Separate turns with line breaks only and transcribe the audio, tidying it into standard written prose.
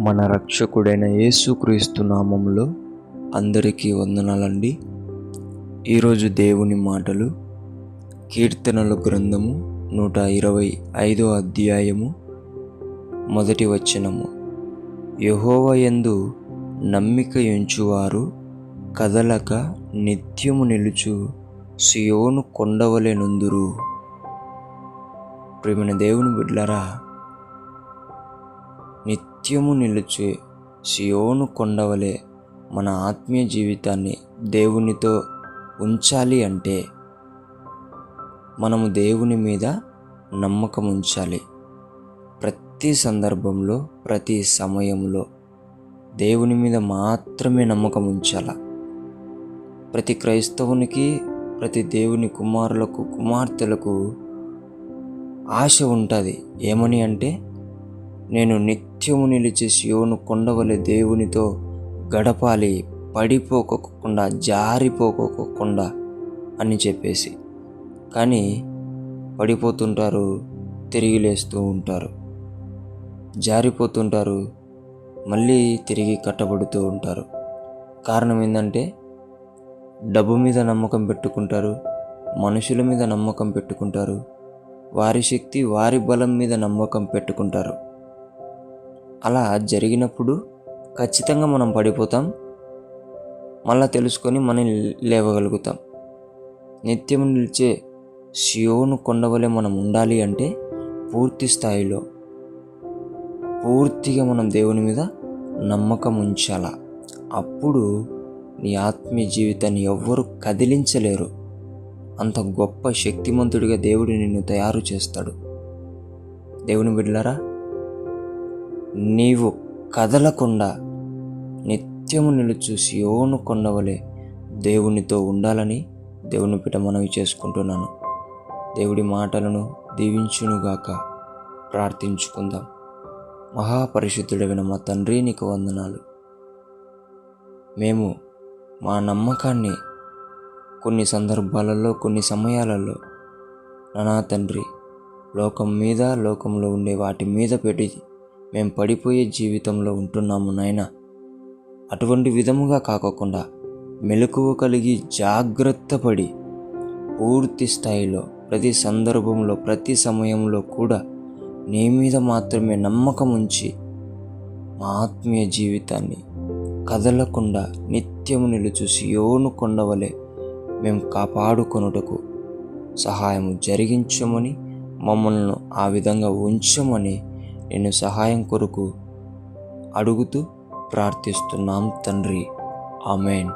మన రక్షకుడైన యేసుక్రీస్తు నామములో అందరికీ వందనాలండి. ఈరోజు దేవుని మాటలు కీర్తనల గ్రంథము 125 అధ్యాయము 1 వచనము. యెహోవా యందు నమ్మిక ఉంచువారు కదలక నిత్యము నిలుచు సియోను కొండవలె నుందురు. ప్రియమైన దేవుని బిడ్డలారా, నిత్యము నిలుచే సియోను కొండవలె మన ఆత్మీయ జీవితాన్ని దేవునితో ఉంచాలి అంటే మనము దేవుని మీద నమ్మకం ఉంచాలి. ప్రతి సందర్భంలో, ప్రతి సమయంలో దేవుని మీద మాత్రమే నమ్మకం ఉంచాల. ప్రతి క్రైస్తవునికి, ప్రతి దేవుని కుమారులకు, కుమార్తెలకు ఆశ ఉంటుంది. ఏమని అంటే, నేను నిత్యము నిలిచి సియోను కొండవలె దేవునితో గడపాలి, పడిపోకోకుండా, జారిపోకోకుండా అని చెప్పేసి. కానీ పడిపోతుంటారు, తిరిగి లేస్తూ ఉంటారు, జారిపోతుంటారు, మళ్ళీ తిరిగి కట్టబడుతూ ఉంటారు. కారణం ఏంటంటే, డబ్బు మీద నమ్మకం పెట్టుకుంటారు, మనుషుల మీద నమ్మకం పెట్టుకుంటారు, వారి శక్తి, వారి బలం మీద నమ్మకం పెట్టుకుంటారు. అలా జరిగినప్పుడు ఖచ్చితంగా మనం పడిపోతాం, మళ్ళా తెలుసుకొని మనం లేవగలుగుతాం. నిత్యం నిలిచే సియోను కొండవలె మనం ఉండాలి అంటే పూర్తి స్థాయిలో, పూర్తిగా మనం దేవుని మీద నమ్మకం ఉంచాల. అప్పుడు నీ ఆత్మీయ జీవితాన్ని ఎవ్వరూ కదిలించలేరు. అంత గొప్ప శక్తిమంతుడిగా దేవుడు నిన్ను తయారు చేస్తాడు. దేవుని బిడ్డలారా, నీవు కదలకుండా నిత్యము నిలుచు సియోను కొండవలె దేవునితో ఉండాలని దేవుని పిట మనవి చేసుకుంటున్నాను. దేవుడి మాటలను దీవించునుగాక. ప్రార్థించుకుందాం. మహాపరిశుద్ధుడైన మా తండ్రి, నీకు వందనాలు. మేము మా నమ్మకాన్ని కొన్ని సందర్భాలలో, కొన్ని సమయాలలో నా తండ్రి లోకం మీద, లోకంలో ఉండే వాటి మీద పెట్టి మేము పడిపోయే జీవితంలో ఉంటున్నాము నాయన. అటువంటి విధముగా కాకుండా మెలకువ కలిగి జాగ్రత్త పడి పూర్తి స్థాయిలో ప్రతి సందర్భంలో, ప్రతి సమయంలో కూడా నీ మీద మాత్రమే నమ్మకం ఉంచి మా ఆత్మీయ జీవితాన్ని కదలకుండా నిత్యము నిలుచు సియోను కొండవలె మేము కాపాడుకొనుటకు సహాయము జరిగించమని, మమ్మల్ని ఆ విధంగా ఉంచమని నేను సహాయం కొరకు అడుగుతూ ప్రార్థిస్తున్నాం తండ్రి. ఆమేన్.